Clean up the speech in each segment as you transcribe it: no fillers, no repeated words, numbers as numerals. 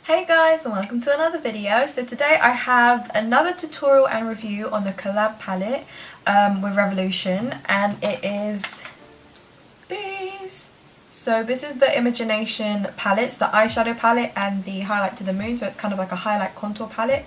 Hey guys, and welcome to another video. So today I have another tutorial and review on the collab palette with Revolution, and it is these. So this is the Imogenation palettes, the eyeshadow palette and the highlight to the moon, so it's kind of like a highlight contour palette.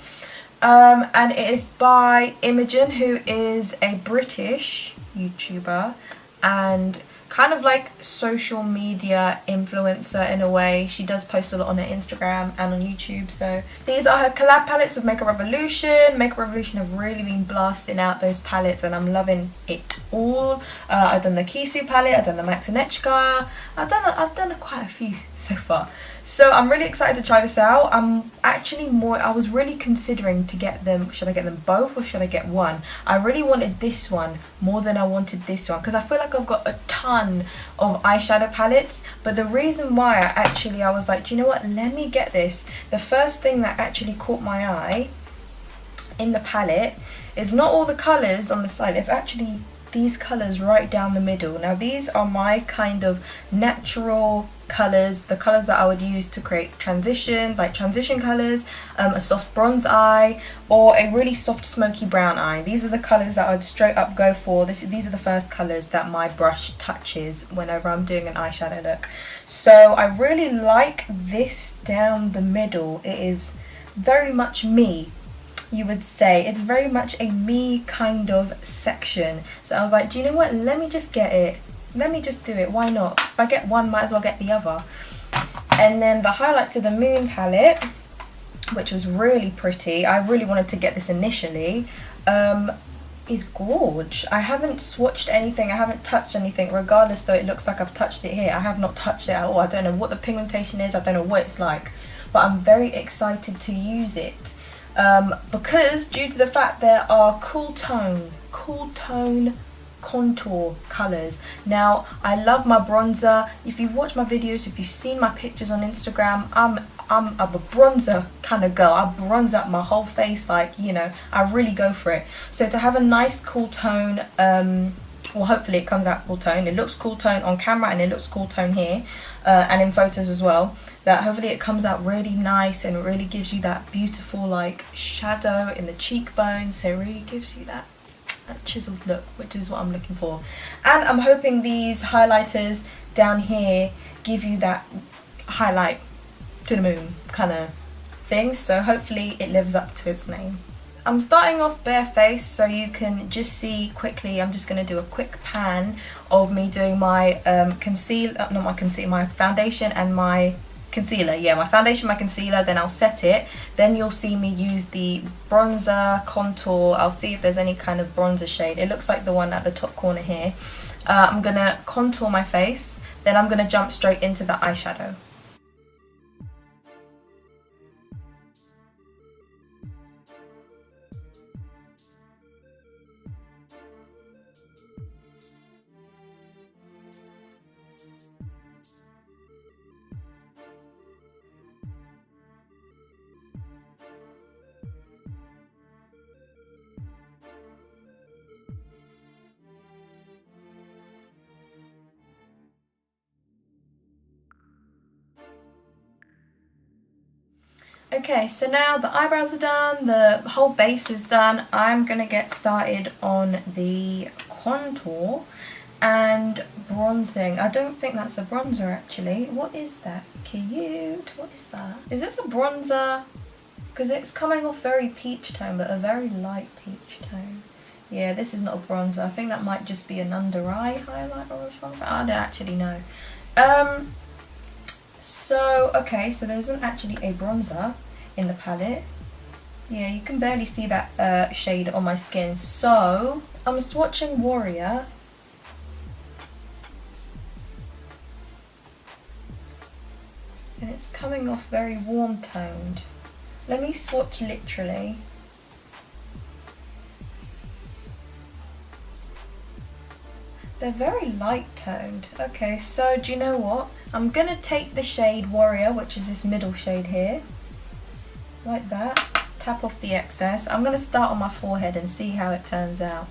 And it is by Imogen, who is a British YouTuber and kind of like social media influencer in a way. She does post a lot on her Instagram and on YouTube. So these are her collab palettes with Makeup Revolution. Makeup Revolution have really been blasting out those palettes and I'm loving it all. I've done the Hiiii palette, I've done the Max Anechka, I've done quite a few so far. So I'm really excited to try this out. I was really considering to get them, should I get them both or should I get one? I really wanted this one more than I wanted this one because I feel like I've got a ton of eyeshadow palettes, but the reason why I was like, do you know what, let me get this. The first thing that actually caught my eye in the palette is not all the colours on the side, it's actually these colours right down the middle. Now these are my kind of natural colours, the colours that I would use to create transition, like transition colours, a soft bronze eye or a really soft smoky brown eye. These are the colours that I would straight up go for. These are the first colours that my brush touches whenever I'm doing an eyeshadow look. So I really like this down the middle. It is very much me, you would say. It's very much a me kind of section. So I was like, do you know what, let me just get it. Let me just do it, why not? If I get one, might as well get the other. And then the highlight to the moon palette, which was really pretty. I really wanted to get this initially. Is gorge. I haven't swatched anything, I haven't touched anything, regardless though it looks like I've touched it here. I have not touched it at all. I don't know what the pigmentation is, I don't know what it's like, but I'm very excited to use it. Because due to the fact there are cool tone contour colours. Now I love my bronzer. If you've watched my videos, if you've seen my pictures on Instagram, I'm a bronzer kind of girl. I bronze up my whole face, like, you know, I really go for it. So to have a nice cool tone, well, hopefully it comes out cool tone. It looks cool tone on camera and it looks cool tone here and in photos as well. That hopefully it comes out really nice and it really gives you that beautiful like shadow in the cheekbones. So it really gives you that chiseled look, which is what I'm looking for. And I'm hoping these highlighters down here give you that highlight to the moon kind of thing. So hopefully it lives up to its name. I'm starting off barefaced so you can just see quickly. I'm just going to do a quick pan of me doing my my foundation and my concealer. Yeah, my foundation, my concealer, then I'll set it. Then you'll see me use the bronzer contour. I'll see if there's any kind of bronzer shade. It looks like the one at the top corner here. I'm going to contour my face. Then I'm going to jump straight into the eyeshadow. Okay, so now the eyebrows are done, the whole base is done. I'm going to get started on the contour and bronzing. I don't think that's a bronzer actually. What is that? Cute. What is that? Is this a bronzer? Because it's coming off very peach tone, but a very light peach tone. Yeah, this is not a bronzer. I think that might just be an under eye highlighter or something. I don't actually know. So, okay, so there isn't actually a bronzer in the palette. Yeah, you can barely see that shade on my skin. So, I'm swatching Warrior. And it's coming off very warm toned. Let me swatch literally. They're very light toned. Okay, so do you know what? I'm gonna take the shade Warrior, which is this middle shade here, like that, tap off the excess. I'm gonna start on my forehead and see how it turns out.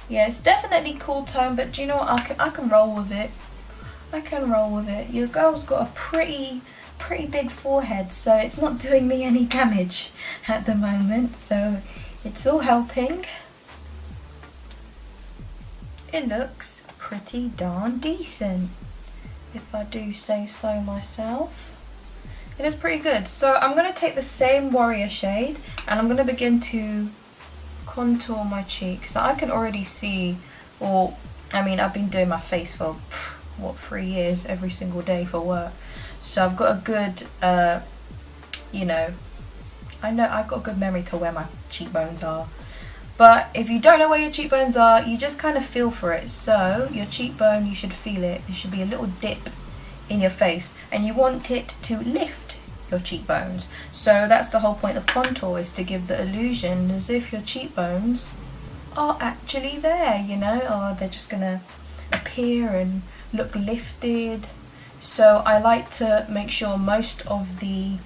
Yeah, it's definitely cool tone, but do you know what? I can roll with it. I can roll with it. Your girl's got a pretty big forehead, so it's not doing me any damage at the moment, so it's all helping. It looks pretty darn decent, if I do say so myself. It is pretty good. So I'm going to take the same Warrior shade and I'm going to begin to contour my cheek. So I can already see, or I mean, I've been doing my face for what, 3 years every single day for work. So I've got a good, you know, I've got a good memory to where my cheekbones are. But if you don't know where your cheekbones are, you just kind of feel for it. So your cheekbone, you should feel it. There should be a little dip in your face, and you want it to lift your cheekbones. So that's the whole point of contour, is to give the illusion as if your cheekbones are actually there, you know, or they're just gonna appear and look lifted. So I like to make sure most of the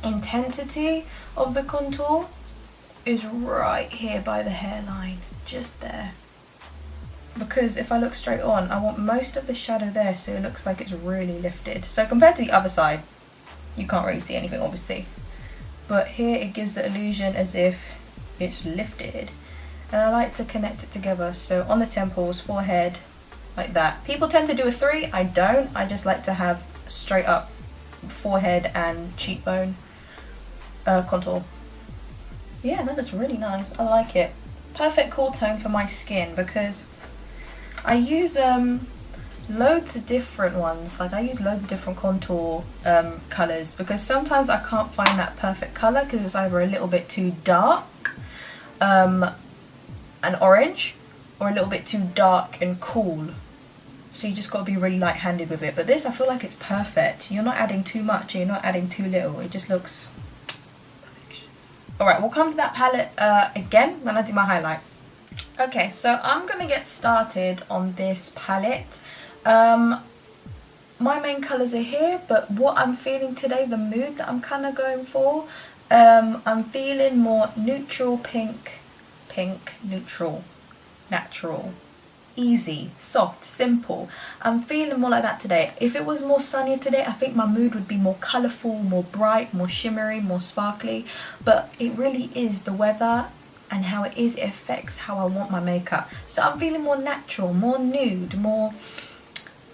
intensity of the contour is right here by the hairline, just there. Because if I look straight on, I want most of the shadow there so it looks like it's really lifted. So compared to the other side, you can't really see anything obviously. But here it gives the illusion as if it's lifted. And I like to connect it together. So on the temples, forehead, like that. People tend to do a 3, I don't. I just like to have straight up forehead and cheekbone contour. Yeah, that looks really nice. I like it. Perfect cool tone for my skin, because I use loads of different ones. Like I use loads of different contour colours, because sometimes I can't find that perfect colour because it's either a little bit too dark and orange, or a little bit too dark and cool. So you just got to be really light-handed with it. But this, I feel like it's perfect. You're not adding too much, you're not adding too little. It just looks perfection. Alright, we'll come to that palette again when I do my highlight. Okay, so I'm going to get started on this palette. My main colours are here, but what I'm feeling today, the mood that I'm kind of going for, I'm feeling more neutral pink, neutral, natural, easy, soft, simple. I'm feeling more like that today. If it was more sunnier today, I think my mood would be more colourful, more bright, more shimmery, more sparkly. But it really is the weather and how it is, it affects how I want my makeup. So I'm feeling more natural, more nude, more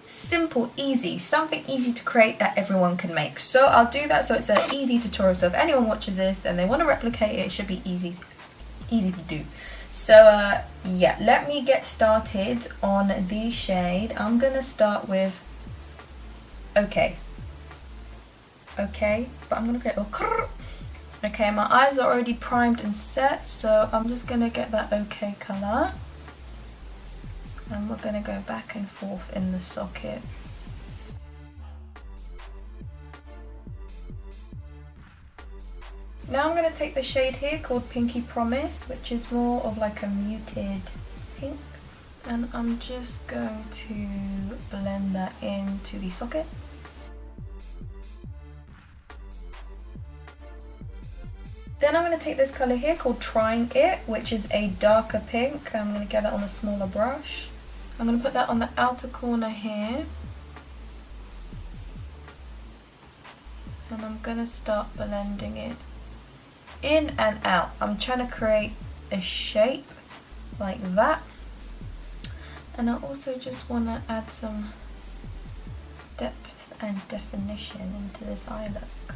simple, easy, something easy to create that everyone can make. So I'll do that, so it's an easy tutorial. So if anyone watches this and they want to replicate it, it should be easy to do. So yeah, let me get started on the shade. I'm gonna start with okay, but I'm gonna get okay. My eyes are already primed and set, so I'm just gonna get that okay color, and we're gonna go back and forth in the socket. Now I'm going to take the shade here called Pinky Promise, which is more of like a muted pink, and I'm just going to blend that into the socket. Then I'm going to take this colour here called Trying It, which is a darker pink. I'm going to get that on a smaller brush. I'm going to put that on the outer corner here. And I'm going to start blending it in and out. I'm trying to create a shape like that, and I also just want to add some depth and definition into this eye look.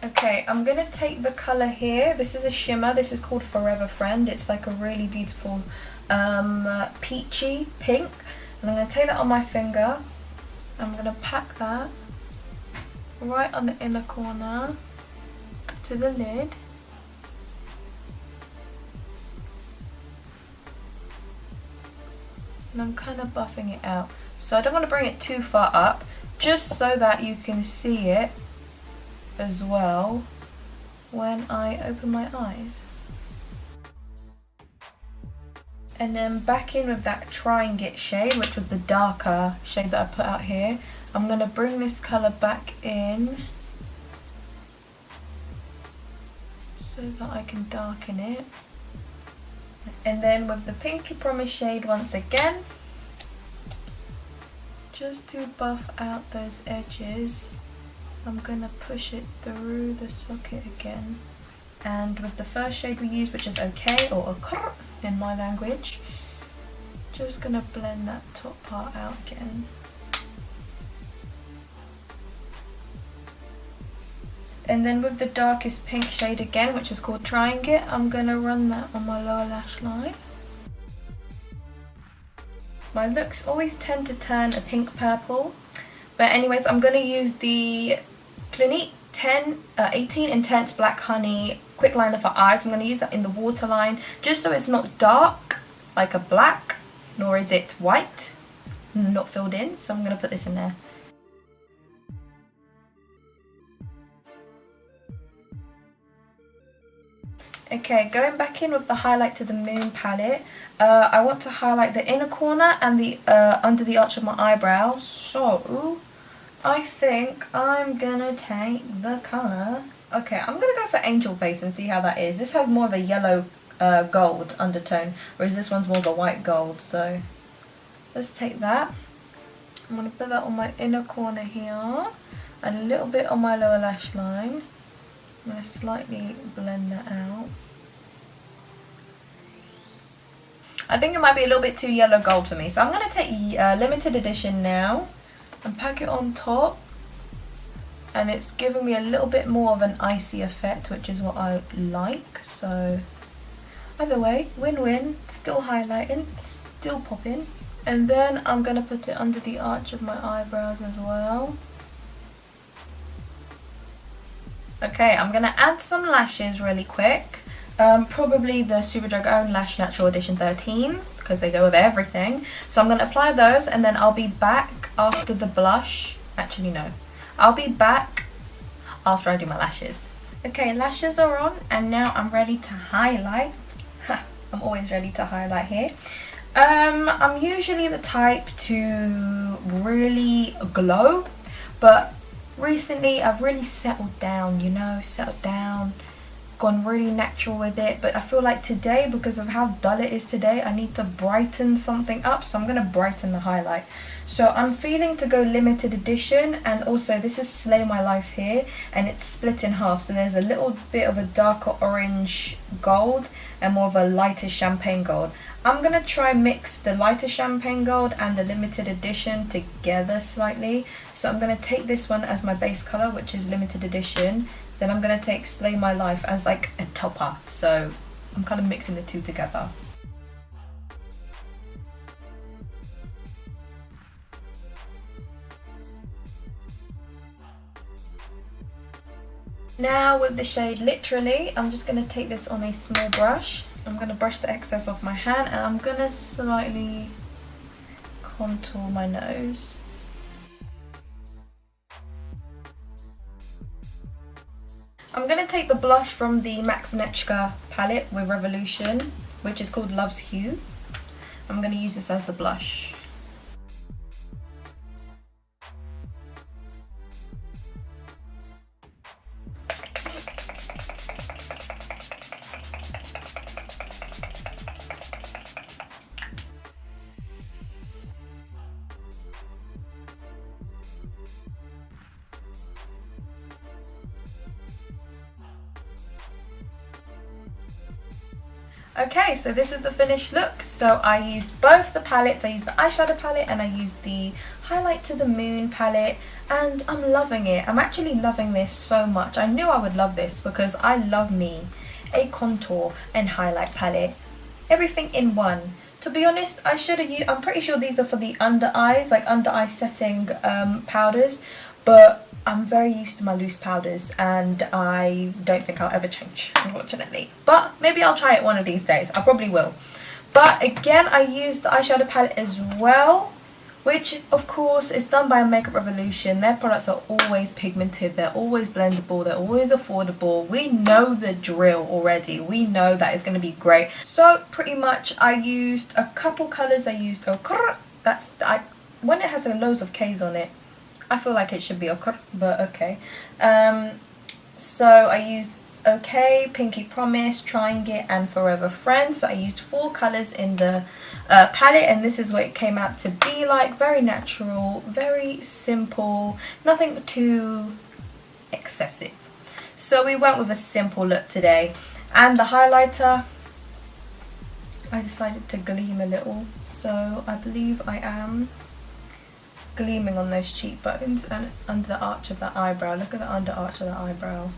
Okay, I'm going to take the colour here. This is a shimmer. This is called Forever Friend. It's like a really beautiful peachy pink, and I'm going to take that on my finger. I'm going to pack that right on the inner corner to the lid. And I'm kind of buffing it out. So I don't want to bring it too far up, just so that you can see it as well when I open my eyes. And then back in with that Trying It shade, which was the darker shade that I put out here. I'm going to bring this colour back in so that I can darken it. And then with the Pinky Promise shade once again, just to buff out those edges, I'm gonna push it through the socket again. And with the first shade we used, which is Okay, or Okr in my language, just gonna blend that top part out again. And then with the darkest pink shade again, which is called Trying It, I'm gonna run that on my lower lash line. My looks always tend to turn a pink purple, but anyways, I'm gonna use the Clinique 18 Intense Black Honey Quick Liner for Eyes. I'm gonna use that in the waterline, just so it's not dark like a black, nor is it white, not filled in. So I'm gonna put this in there. Okay, going back in with the Highlight to the Moon palette, I want to highlight the inner corner and the under the arch of my eyebrow. So I think I'm gonna take the colour. Okay, I'm gonna go for Angel Face and see how that is. This has more of a yellow gold undertone, whereas this one's more of a white gold. So let's take that. I'm gonna put that on my inner corner here, and a little bit on my lower lash line. I'm going to slightly blend that out. I think it might be a little bit too yellow gold for me, so I'm going to take limited edition now and pack it on top, and it's giving me a little bit more of an icy effect, which is what I like. So either way, win-win, still highlighting, still popping. And then I'm going to put it under the arch of my eyebrows as well. Okay, I'm going to add some lashes really quick. Probably the Superdrug Own Lash Natural Edition 13s, because they go with everything. So I'm going to apply those, and then I'll be back after the blush. Actually, no. I'll be back after I do my lashes. Okay, lashes are on, and now I'm ready to highlight. I'm always ready to highlight here. I'm usually the type to really glow, but recently I've really settled down, you know, gone really natural with it. But I feel like today, because of how dull it is today, I need to brighten something up, so I'm going to brighten the highlight. So I'm feeling to go limited edition, and also this is Slay My Life here, and it's split in half, so there's a little bit of a darker orange gold and more of a lighter champagne gold. I'm going to try mix the lighter champagne gold and the limited edition together slightly. So I'm going to take this one as my base colour, which is limited edition. Then I'm going to take Slay My Life as like a topper. So I'm kind of mixing the two together. Now with the shade Literally, I'm just going to take this on a small brush. I'm going to brush the excess off my hand, and I'm going to slightly contour my nose. I'm going to take the blush from the Max Nechka palette with Revolution, which is called Love's Hue. I'm going to use this as the blush. Okay, so this is the finished look. So I used both the palettes. I used the eyeshadow palette and I used the Highlight to the Moon palette, and I'm loving it. I'm actually loving this so much. I knew I would love this because I love me a contour and highlight palette. Everything in one. To be honest, I should have used, I'm pretty sure these are for the under eyes, like under eye setting powders, but I'm very used to my loose powders and I don't think I'll ever change, unfortunately. But maybe I'll try it one of these days. I probably will. But again, I used the eyeshadow palette as well, which of course is done by Makeup Revolution. Their products are always pigmented, they're always blendable, they're always affordable. We know the drill already. We know that it's going to be great. So pretty much I used a couple colours. I used Okr. When it has loads of K's on it, I feel like it should be Okr, but okay. So I used Okay, Pinky Promise, Trying It, and Forever Friends. So I used 4 colours in the palette, and this is what it came out to be like. Very natural, very simple, nothing too excessive. So we went with a simple look today. And the highlighter, I decided to gleam a little. So I believe I am gleaming on those cheekbones and under the arch of that eyebrow. Look at the under arch of the eyebrow.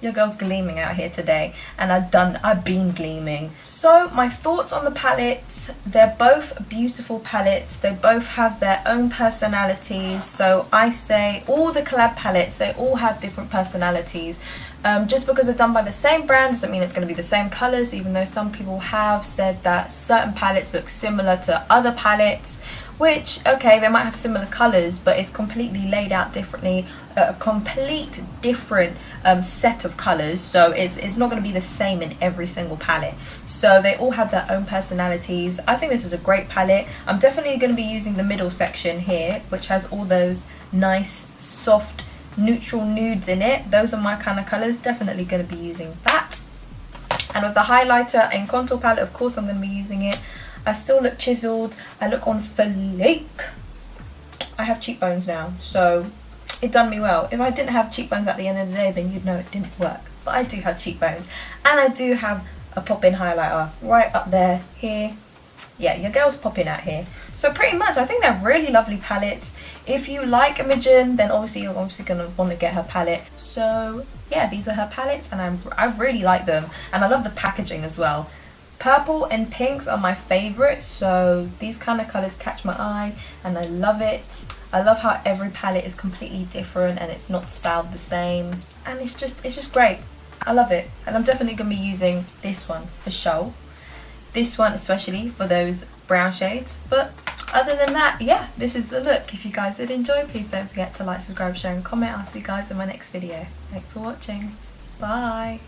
Your girl's gleaming out here today, and I've been gleaming. So my thoughts on the palettes, they're both beautiful palettes. They both have their own personalities. So I say all the collab palettes, they all have different personalities. Just because they're done by the same brand doesn't mean it's going to be the same colours, even though some people have said that certain palettes look similar to other palettes, which, okay, they might have similar colours, but it's completely laid out differently, a complete different set of colours, so it's not going to be the same in every single palette. So they all have their own personalities. I think this is a great palette. I'm definitely going to be using the middle section here, which has all those nice, soft, neutral nudes in it. Those are my kind of colours. Definitely going to be using that. And with the highlighter and contour palette, of course I'm going to be using it. I still look chiseled. I look on flake. I have cheekbones now, so it done me well. If I didn't have cheekbones at the end of the day, then you'd know it didn't work. But I do have cheekbones, and I do have a pop-in highlighter right up there here. Yeah, your girl's popping out here. So pretty much, I think they're really lovely palettes. If you like Imogen, then obviously you're going to want to get her palette. So yeah, these are her palettes, and I really like them, and I love the packaging as well. Purple and pinks are my favourites, so these kind of colours catch my eye, and I love it. I love how every palette is completely different and it's not styled the same, and it's just great. I love it, and I'm definitely going to be using this one for show. This one especially for those brown shades, but other than that, yeah, this is the look. If you guys did enjoy, please don't forget to like, subscribe, share and comment. I'll see you guys in my next video. Thanks for watching. Bye.